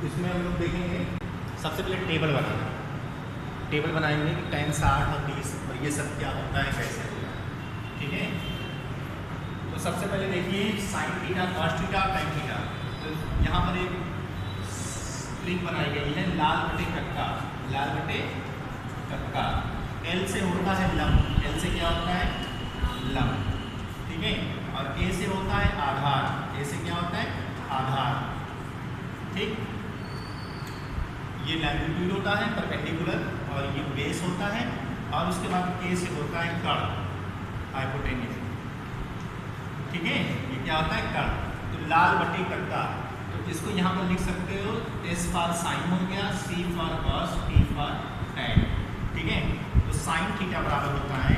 इसमें हम लोग देखेंगे सबसे पहले टेबल बनाएंगे कि tan 60 और 30 और ये सब क्या होता है, कैसे होता है। ठीक है, तो सबसे पहले देखिए sin theta cos theta tan theta. तो यहाँ पर एक स्प्रिंग बनाई गई है लाल बटे कक्का। L से होता है लंब, L से क्या होता है लंब, ठीक है। और A से होता है आधार, A से क्या होता है आधार, ठीक। ये लैंगिट्यूड होता है परपेंडिकुलर और ये बेस होता है, और उसके बाद K से होता है कर्ण हाइपोटेन्यूज, ठीक है। ये क्या होता है कर्ण। तो लाल बटे कक्का, तो इसको यहाँ पर लिख सकते हो S फॉर साइन हो गया, C for cos, T for tan, ठीक है। तो साइन थीटा बराबर होता है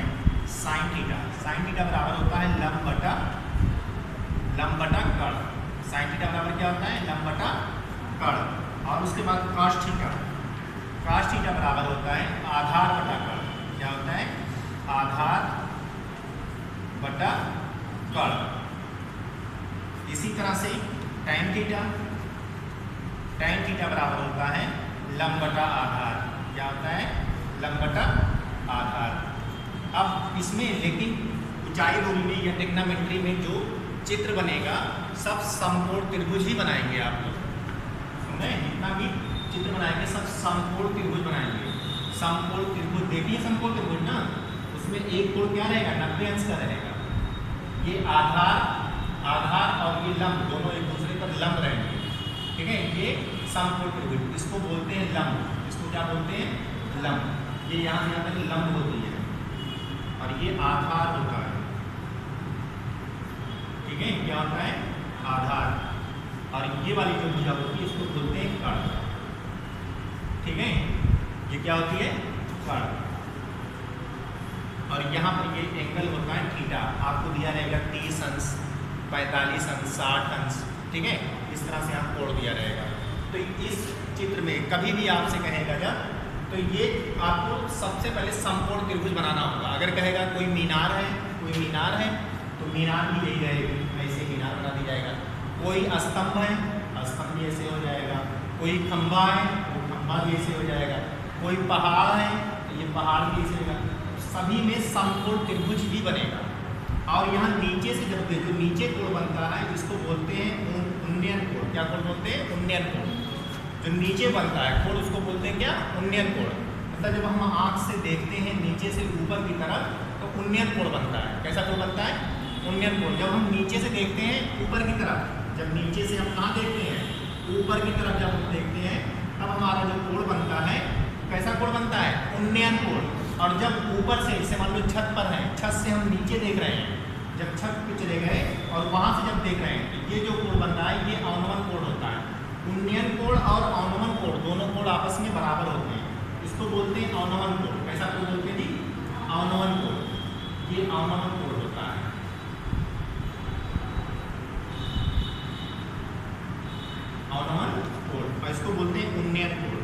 साइन थीटा बराबर होता है लंब बटा कर्ण। साइन थीटा बराबर क्या होता है लंब बटा कर्ण। और उसके बाद cos थीटा बराबर होता है आधार बटा कर्ण। क्या होता है आधार बटा कर्ण। इसी तरह से tan थीटा बराबर होता है लंब बटा आधार। क्या होता है लंब बटा आधार। अब इसमें लेकिन ऊंचाई दूरी में या ट्रिग्नोमेट्री में जो चित्र बनेगा सब समकोण त्रिभुज ही बनाएंगे आप लोग, समझे। जितना भी चित्र बनाएंगे सब समकोण त्रिभुज बनाएंगे। समकोण त्रिभुज देखिए, समकोण त्रिभुज ना, उसमें एक कोण क्या रहेगा 90 अंश का रहेगा। ये आधार और ये लंब दोनों एक दूसरे पर लंब रहेंगे, ठीक है। ये समकोण त्रिभुज, इसको बोलते हैं लंब। इसको क्या बोलते हैं लंब। ये यहाँ से यहाँ तक लंब होती है और ये आधार होता है, ठीक है। क्या होता है आधार। और ये वाली जो भुजा होती है इसको बोलते हैं कर्ण, ठीक है। ये क्या होती है कर्ण। और यहाँ पर ये एंगल होता है थीटा। आपको दिया रहेगा 30 अंश, 45 अंश, 60 अंश, ठीक है। इस तरह से आपको कोण दिया रहेगा। तो इस चित्र में कभी भी आपसे कहेगा जब, तो ये आपको सबसे पहले समकोण त्रिभुज बनाना होगा। अगर कहेगा कोई मीनार है तो मीनार भी यही रहेगी, ऐसे मीनार बना दिया जाएगा। कोई स्तंभ है, स्तंभ भी ऐसे हो जाएगा। कोई खंभा है, वो खंभा भी ऐसे हो जाएगा। कोई पहाड़ है तो ये पहाड़ भी ऐसे होगा। सभी में समकोण त्रिभुज ही बनेगा। और यहाँ नीचे से जब जो नीचे कोण बनता है जिसको बोलते हैं उन्नयन कोण। क्या कोण बोलते हैं उन्नयन कोण। जो नीचे बनता है कोण उसको बोलते हैं क्या उन्नयन कोण। मतलब जब हम आँख से देखते हैं नीचे से ऊपर की तरफ तो उन्नयन कोण बनता है। कैसा कोण बनता है उन्नयन कोण। जब हम नीचे से देखते हैं ऊपर की तरफ, जब नीचे से हम कहाँ देखते हैं ऊपर की तरफ जब हम देखते हैं तब हमारा जो कोण बनता है कैसा कोण बनता है उन्नयन कोण। और जब ऊपर से जैसे मान लो छत पर है, छत से हम नीचे देख रहे हैं, जब छत पे चले गए और वहाँ से जब देख रहे हैं तो ये जो कोण बन रहा है ये अवनमन कोण होता है। उन्नयन कोण और अवनमन कोण दोनों कोण आपस में बराबर होते हैं, इसको बोलते हैं अवनमन कोण। कैसा कोण बोलते हैं जी अवनमन कोण। ये अवनमन कोण होता है, अवनमन कोण। और इसको बोलते हैं उन्नयन कोण।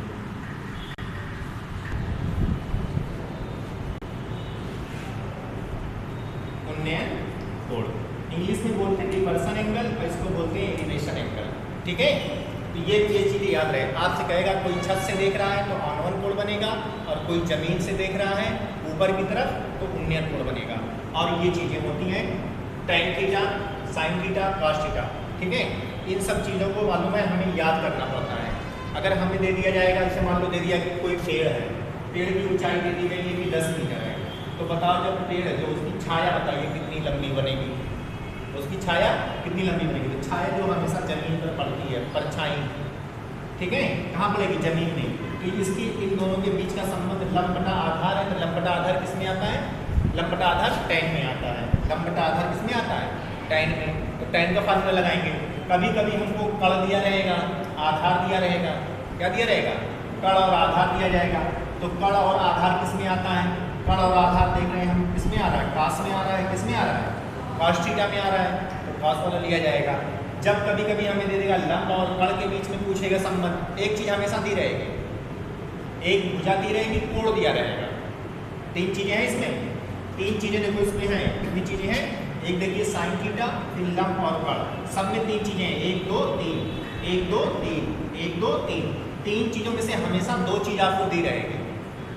उन्नयन कोण इंग्लिश में बोलते हैं डिवर्सन एंगल और इसको बोलते हैं एलिवेशन एंगल, ठीक है। तो ये चीज़ें याद रहे। आपसे कहेगा कोई छत से देख रहा है तो अवनमन कोण बनेगा, और कोई जमीन से देख रहा है ऊपर की तरफ तो उन्नयन कोण बनेगा। और ये चीज़ें होती हैं tan theta, sin theta, cos theta, ठीक है। इन सब चीज़ों को मालूम है, हमें याद करना पड़ता है। अगर हमें दे दिया जाएगा, जैसे मान लो दे दिया कि कोई पेड़ है, पेड़ की ऊंचाई दे दी गई है कि 10 मीटर है, तो बताओ जब पेड़ है जो उसकी छाया बताइए कितनी लंबी बनेगी, उसकी छाया कितनी लंबी बनेगी। तो छाया जो हमेशा जमीन पर पड़ती है, परछाई, ठीक है, कहाँ पड़ेगी जमीन में। तो इसकी इन दोनों के बीच का संबंध लंब बटा आधार है। तो लंब बटा आधार किस में आता है लंब बटा आधार tan में आता है। लंब बटा आधार किस में आता है tan में। तो tan का फार्मूला लगाएंगे। कभी कभी हमको कण दिया रहेगा, आधार दिया रहेगा। क्या दिया रहेगा कण और आधार दिया जाएगा। तो कण और आधार किस में आता है, कण और आधार देख रहे हैं हम किस में आ रहा है cos में आ रहा है, किस में आ रहा है cos थीटा में आ रहा है, तो cos वाला लिया जाएगा। जब कभी कभी हमें दे देगा लंब और कण के बीच में पूछेगा संबंध, एक चीज़ हमेशा दी रहेगी, एक भुजा दी रहेगी, कोण दिया रहेगा। 3 चीज़ें हैं इसमें, 3 चीज़ें देखो इसमें हैं। कितनी चीज़ें हैं, एक देखिए साइन थीटा, फिर लंब और कण, सब में 3 चीज़ें हैं, 1 2 3। 1 2 3, 1 2 3, 3 चीज़ों में से हमेशा 2 चीज़ आपको दी रहेगी,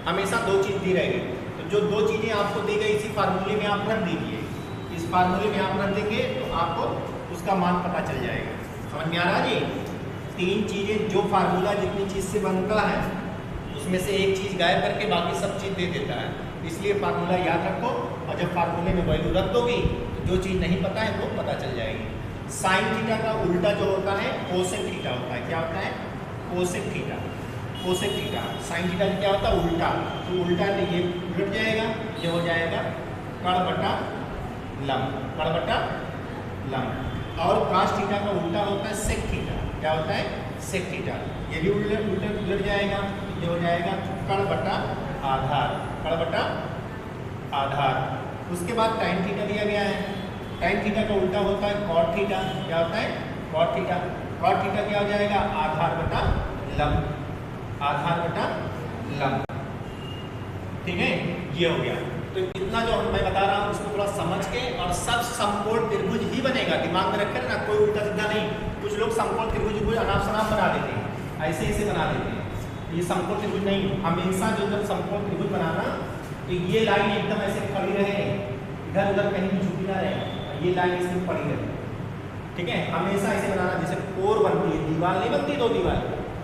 हमेशा 2 चीज़ दी रहेगी। तो जो 2 चीज़ें आपको दी गई इसी फार्मूले में आप रख दीजिए, इस फार्मूले में आप रख देंगे तो आपको उसका मान पता चल जाएगा। समझ में आ रहा है जी? 3 चीज़ें, जो फार्मूला जितनी चीज़ से बनता है उसमें से एक चीज़ गायब करके बाकी सब चीज़ दे देता है, इसलिए फार्मूला याद रखो और जब फार्मूले में वैल्यू रख दोगी तो जो चीज़ नहीं पता है वो पता चल जाएगी। साइन थीटा का उल्टा जो होता है कोसेक थीटा होता है। क्या होता है? Cosec theta. Cosec theta, sine theta क्या होता है? उल्टा। तो उल्टा तो ये उलट जाएगा, ये हो जाएगा कण बटा लंब, कण बटा लंब। और काश थीटा का उल्टा होता है सेक थीटा। क्या होता है? Sec theta. ये भी उलट जाएगा, ये हो जाएगा कण बटा आधार, कण बटा आधार। उसके बाद टाइन थीटा दिया गया है, टाइन थीटा का उल्टा होता है कॉट थीटा। क्या होता है? Cot theta. कॉट थीटा क्या हो जाएगा? आधार बटा लंब, आधार बटा लंब। ठीक है, ये हो गया। तो इतना जो मैं बता रहा हूँ इसको थोड़ा समझ के, और सब समकोण त्रिभुज ही बनेगा, दिमाग में रखकर ना, कोई उल्टा सीधा नहीं। कुछ लोग समकोण त्रिभुज को अनाप शनाप बना देते हैं, ऐसे ऐसे बना देते हैं। ये समकोण त्रिभुज नहीं, हमेशा जो जब समकोण त्रिभुज बनाना तो ये लाइन एकदम ऐसे खड़ी रहे, इधर उधर कहीं भी झुकी ना रहे, ये लाइन इसमें पड़ी रहे। ठीक है, हमेशा ऐसे बनाना। जैसे कोर बनती है, दीवार नहीं बनती, 2 दीवार,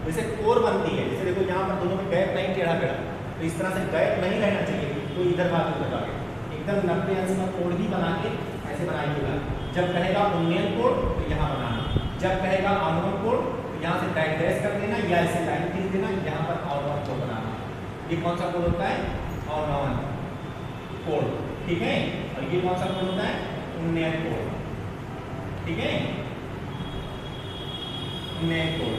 जैसे कोर बनती है, जैसे देखो यहाँ पर दोनों में गैप नहीं, टेढ़ा टेढ़ा, तो इस तरह से गैप नहीं रहना चाहिए। तो इधर बात उधर बात, एकदम 90 अंश का कोण ही बना के ऐसे बनाइएगा। जब कहेगा उन्नयन कोण तो यहाँ बनाना, जब कहेगा अनुवन कोण तो यहाँ से डैश कर देना या ऐसे लाइन खींच देना, यहाँ पर अवनवन कोण बनाना। ये कौन सा कोण होता है? अवनवन कोण। ठीक है, और ये कौन सा कोण होता है? उन्नयन कोण। ठीक है, उन्नयन कोण।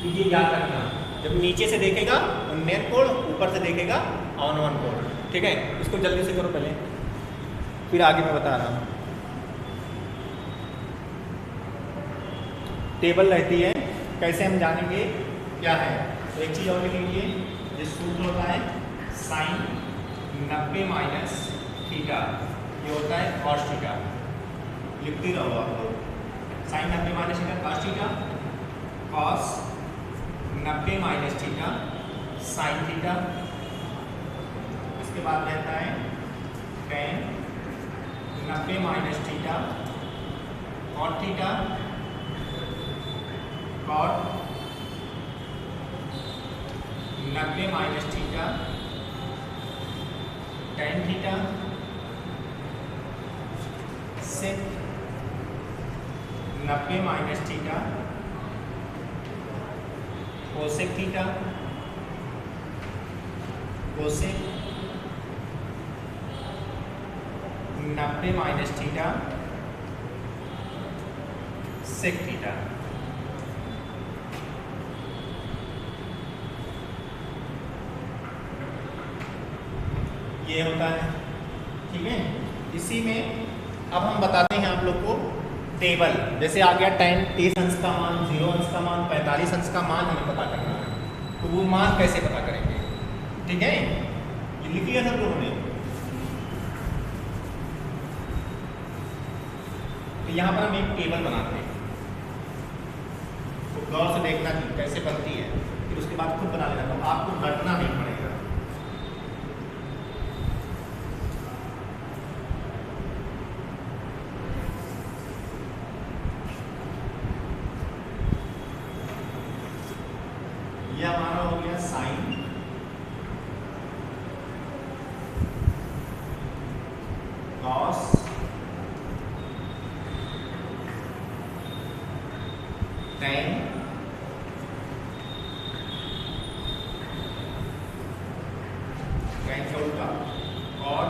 तो ये याद रखना, जब नीचे से देखेगा उन्नयन कोण, ऊपर से देखेगा अवनवन कोण। ठीक है, इसको जल्दी से करो पहले, फिर आगे मैं बता रहा हूँ। टेबल रहती है, कैसे हम जानेंगे क्या है? तो एक चीज़ और लिख लीजिए, ये सूत्र होता है साइन 90 माइनस थीटा, ये होता है कॉस थीटा। लिखते रहो आप लोग, sine 90 minus theta cos theta, cos 90 minus theta sine theta. इसके बाद रहता है tan 90 minus theta cot theta, cot 90 minus theta tan theta, sec 90 minus theta cosec theta, cosec 90 minus theta sec theta. ये होता है। ठीक है, इसी में अब हम बताते हैं आप लोग को टेबल। जैसे आ गया 30 अंश का मान, 0 अंश का मान, 45 अंश का मान हमें पता करना है, तो वो मान कैसे पता करेंगे? ठीक है, ये लिख लिया सब लोगों ने। तो यहाँ पर हम एक टेबल बनाते हैं, तो गौर से देखना कि कैसे बनती है, फिर उसके बाद खुद बना लेना, तो आपको रटना नहीं पड़ेगा। ये हमारा हो गया साइन कॉस टेन टेन का उल्टा कॉट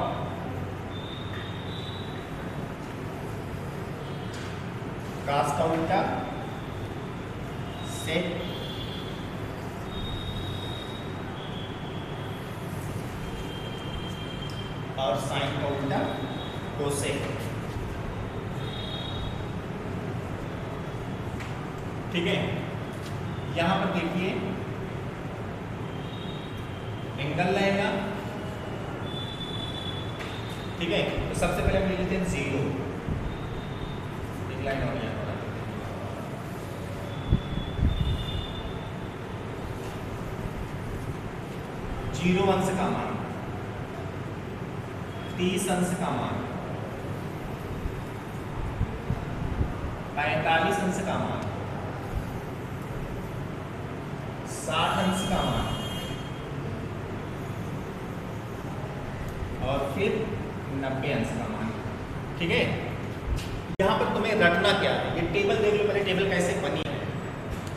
कास का उल्टा सेक और साइन का उल्टा कोसेक। ठीक है, यहां पर देखिए एंगल रहेगा। ठीक है, तो सबसे पहले हम ले लेते हैं 0, एक लाइन और यहाँ पर 0 अंश का मान, 30 अंश का मान, 45 अंश का मान, 60 अंश का मान और फिर 90 अंश का मान। ठीक है, यहाँ पर तुम्हें रखना क्या है, ये टेबल देख लो पहले, टेबल कैसे बनी है,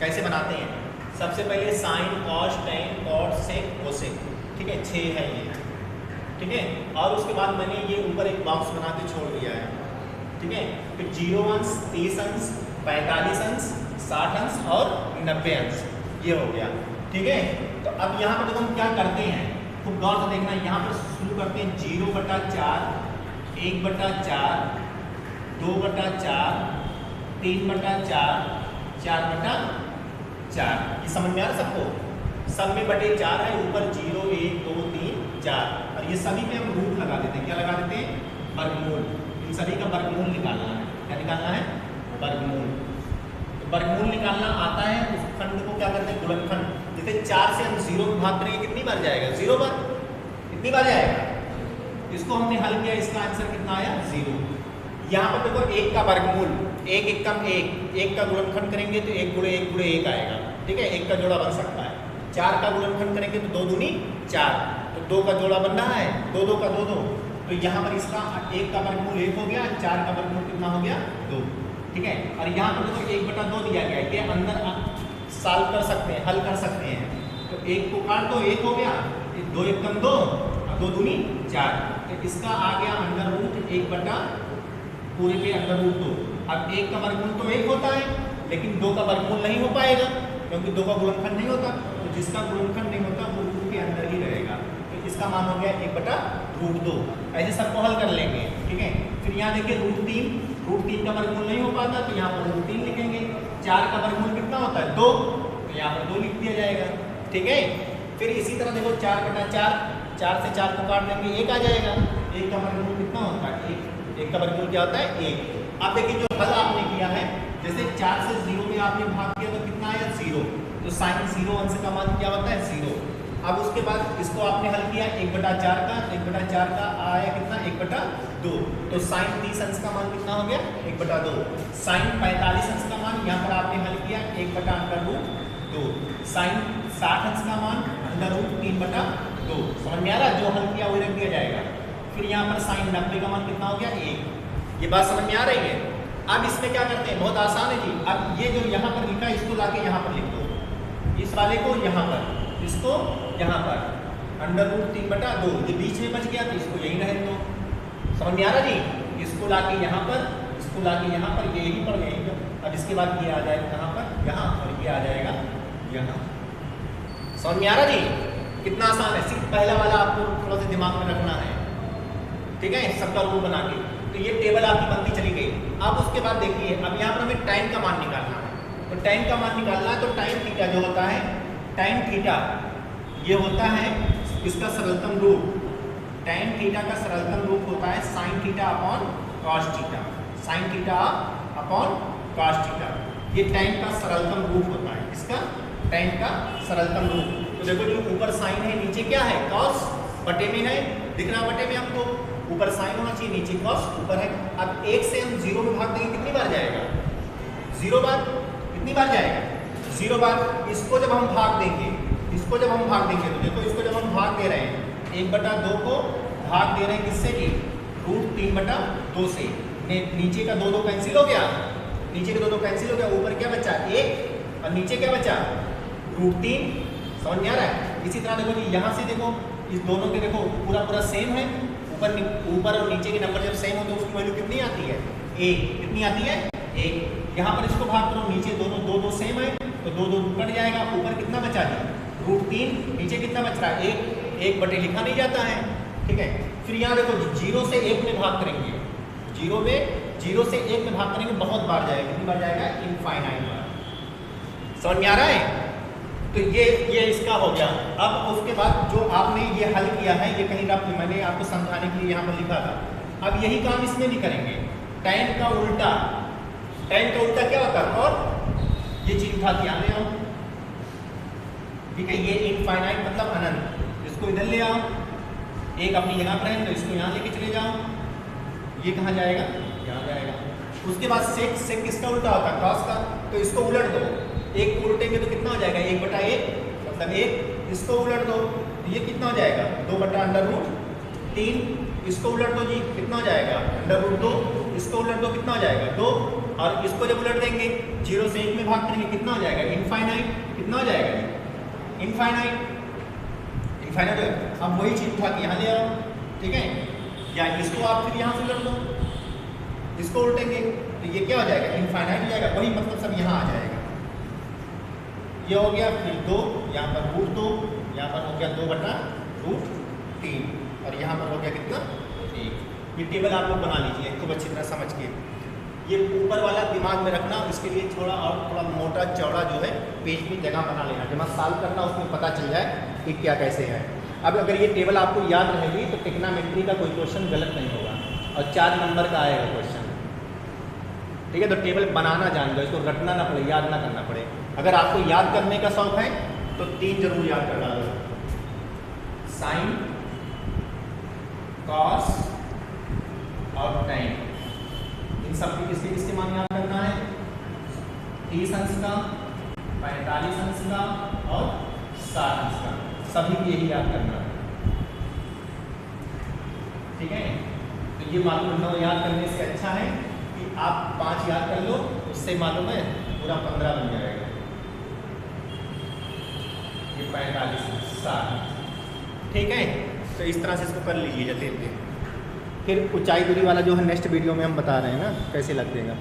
कैसे बनाते हैं। सबसे पहले साइन, कॉस, टेन, कॉट, सेक, कोसेक, ठीक है, 6 है ये, ठीक है। और उसके बाद मैंने ये ऊपर एक बॉक्स बना के छोड़ दिया है, ठीक है। फिर 0 अंश, 30 अंश, 45 अंश, 60 अंश और 90 अंश, ये हो गया, ठीक है। तो अब यहाँ पर देखो हम क्या करते हैं, खूब गौर से देखना। यहाँ पर शुरू करते हैं 0/4, 1/4, 2/4, 3/4, 4/4। ये समझ में आ रहा सबको? सब में बटे 4 है, ऊपर 0, 1, 2, 3, 4 और ये सभी में हम रूट लगा देते हैं। क्या लगा देते हैं? वर्गमूल। इन सभी का वर्गमूल निकालना है। क्या निकालना है? वर्गमूल। तो वर्गमूल निकालना आता है, उस खंड को क्या करते हैं? गुणनखंड। जैसे 4 से हम 0 को भाग करेंगे, कितनी बार जाएगा? 0 बार। कितनी बार जाएगा? इसको हमने हल किया, इसका आंसर कितना आया? 0। यहाँ पर देखो 1 का वर्गमूल, 1 × 1 का गुणनखंड करेंगे तो 1 × 1 × 1 आएगा, ठीक है, 1 का जोड़ा बन सकता है। 4 का गुणनखंड करेंगे तो 2 दूनी 4, तो 2 का जोड़ा बन रहा है, 2 2 का 2 2, तो यहाँ पर इसका 1 का वर्गमूल 1 हो गया, 4 का वर्गमूल कितना हो गया? 2, ठीक है। और यहाँ पर देखो 1/2 दिया गया है, ये अंदर सॉल्व कर सकते हैं, हल कर सकते हैं। तो 1 को काट दो, 1 हो गया, 2 × 1 2 और 2 दूनी 4, तो इसका आ गया √ 1 पूरे पे √2। अब 1 का वर्गमूल तो 1 होता है, लेकिन 2 का वर्गमूल नहीं हो पाएगा क्योंकि 2 का गुणनखंड नहीं होता, तो जिसका गुणनखंड नहीं होता वो रूट के अंदर ही रहेगा, तो इसका मान हो गया 1/√2। ऐसे सबको हल कर लेंगे, ठीक है। फिर यहाँ देखिए √3 का वर्गमूल नहीं हो पाता तो यहाँ पर √3 लिखेंगे। 4 का वर्गमूल कितना होता है? 2, तो यहाँ पर 2 लिख दिया जाएगा, ठीक है। फिर इसी तरह देखो 4/4, 4 से 4 को काट देंगे, 1 आ जाएगा। 1 का वर्गमूल कितना होता है? 1 का वर्गमूल क्या होता है? 1। अब देखिए जो हल आपने किया है, जैसे 4 से 0 में आपने भाग किया तो कितना आया? 0। तो साइन 0 अंश का मान क्या होता है? 0। अब उसके बाद इसको आपने हल किया 1/4 का, 1/4 का आया कितना? 1/2। तो साइन 30 अंश का मान कितना हो गया? 1/2। साइन 45 अंश का मान यहाँ पर आपने हल किया 1/√2। साइन 60 अंश का मान √3/2। समझ में आ रहा? जो हल किया वही रख दिया जाएगा। फिर यहाँ पर साइन 90 का मान कितना हो गया? 1। ये बात समझ में आ रही है? अब इसमें क्या करते हैं? बहुत आसान है जी। अब ये जो यहाँ पर लिखा है इसको लाके यहाँ पर लिख दो, इस वाले को यहाँ पर, इसको यहाँ पर, √3/2। ये बीच में बच गया तो इसको यही रहने दो। समझ में आ रहा जी? इसको लाके यहाँ पर, इसको लाके यहाँ पर, ये यही पर गए। अब इसके बाद ये आ जाएगा कहाँ पर? यहाँ, और ये आ जाएगा यहाँ। समझ में आ रहा जी? कितना आसान है। सिर्फ पहला वाला आपको थोड़ा सा दिमाग में रखना है, ठीक है, सबका रूल बना के। तो ये टेबल आपकी बनती चली गई। अब उसके बाद देखिए, अब यहाँ पर हमें टाइम का मान निकालना है। तो टाइम का मान निकालना है तो टाइम थीटा जो होता है, टाइम थीटा ये होता है इसका सरलतम रूप। टाइम थीटा का सरलतम रूप होता है sine theta upon cos theta. Sine theta upon cos theta, ये टाइम का सरलतम रूप होता है। इसका टाइम का सरलतम रूप। तो देखो जो ऊपर साइन है, नीचे क्या है? कॉस, बटे में है, दिख रहा बटे में आपको, ऊपर साइन होना चाहिए, नीचे कॉस, ऊपर है। अब 1 से हम 0 में भाग देंगे, कितनी बार जाएगा? 0 बार। कितनी बार जाएगा? 0 बार। इसको जब हम भाग देंगे, इसको जब हम भाग देंगे, तो देखो इसको जब हम भाग दे रहे हैं 1/2 को भाग दे रहे हैं किससे की? √3/2 से। नीचे का 2 2 कैंसिल हो गया, नीचे का 2 2 कैंसिल हो गया, ऊपर क्या बचा? 1, और नीचे क्या बचा? √3। समझ में आ रहा है? इसी तरह देखो जी, यहाँ से देखो, इस दोनों के देखो पूरा सेम है, ऊपर और नीचे के नंबर जब सेम हो तो उसकी वैल्यू कितनी आती है? 1। कितनी आती है? 1। यहाँ पर इसको भाग करो, नीचे दोनों 2 2 सेम है तो 2 2 कट जाएगा, ऊपर कितना बचा जी? √3, नीचे कितना बच रहा है? 1 बटे लिखा नहीं जाता है, ठीक है। फिर यहाँ देखो 0 से 1 में भाग करेंगे, 0 से 1 में भाग करेंगे, बहुत बार जाएगा। कितनी बार जाएगा? इनफाइनाइट बार। समझ में आ रहा है? तो ये इसका हो गया। अब उसके बाद जो आपने ये हल किया है, ये कहीं रफ मैंने आपको समझाने के लिए यहाँ पर लिखा था। अब यही काम इसमें भी करेंगे। tan का उल्टा, tan का उल्टा क्या होता है? और ये चीज उठा के आने आओ, ठीक है। ये इनफाइनाइट मतलब अनंत, इसको इधर ले आओ, एक अपनी जगह पर है तो इसको यहाँ लेके चले जाओ, ये कहाँ जाएगा, यहाँ जाएगा। उसके बाद सेक, सेक किसका उल्टा होता है, क्रॉस का, तो इसको उलट दो, एक को उलटेंगे तो कितना हो जाएगा 1/1 मतलब 1, इसको उलट दो तो ये कितना हो जाएगा 2/√3, इसको उलट दो जी कितना हो जाएगा √2, इसको उलट दो कितना हो जाएगा 2, और इसको जब उलट देंगे 0 से 1 में भाग करेंगे कितना हो जाएगा इनफाइनाइट, कितना हो जाएगा जी इनफाइनाइट, इनफाइनाइट। अब वही चीज उठा के यहाँ ले आओ, ठीक है, या इसको आप फिर यहाँ से उलट दो, इसको उल्टेंगे तो ये क्या हो जाएगा इनफाइनाइट हो जाएगा, वही मतलब सब यहाँ आ जाएगा। ये हो गया, फिर 2 यहाँ पर √2, यहाँ पर हो गया 2/√3 और यहाँ पर हो गया कितना 1। ये टेबल आप लोग बना लीजिए खूब अच्छी तरह समझ के। ये ऊपर वाला दिमाग में रखना, इसके लिए थोड़ा और थोड़ा मोटा चौड़ा जो है पेज में जगह बना लेना, जब आप सॉल्व करना उसमें पता चल जाए कि क्या कैसे है। अब अगर ये टेबल आपको याद रहेगी तो ट्रिग्नोमेट्री का कोई क्वेश्चन गलत नहीं होगा और 4 नंबर का आएगा क्वेश्चन, ठीक है। तो टेबल बनाना जान लो, इसको रटना ना पड़े, याद ना करना पड़े। अगर आपको याद करने का शौक है तो 3 जरूर याद कर डालो, साइन, कॉस और टेन। इन सब की किसके किसके मान याद करना है, 30 अंश का, 45 अंश का और 60 अंश का, सभी की यही याद करना है, ठीक है। तो ये मालूम 9 याद करने से अच्छा है कि आप 5 याद कर लो, उससे मालूम है पूरा 15 बन जाएगा। ये 45 60, ठीक है। तो इस तरह से इसको कर लीजिए जल्दी। फिर ऊंचाई दूरी वाला जो है नेक्स्ट वीडियो में हम बता रहे हैं ना कैसे लगेगा।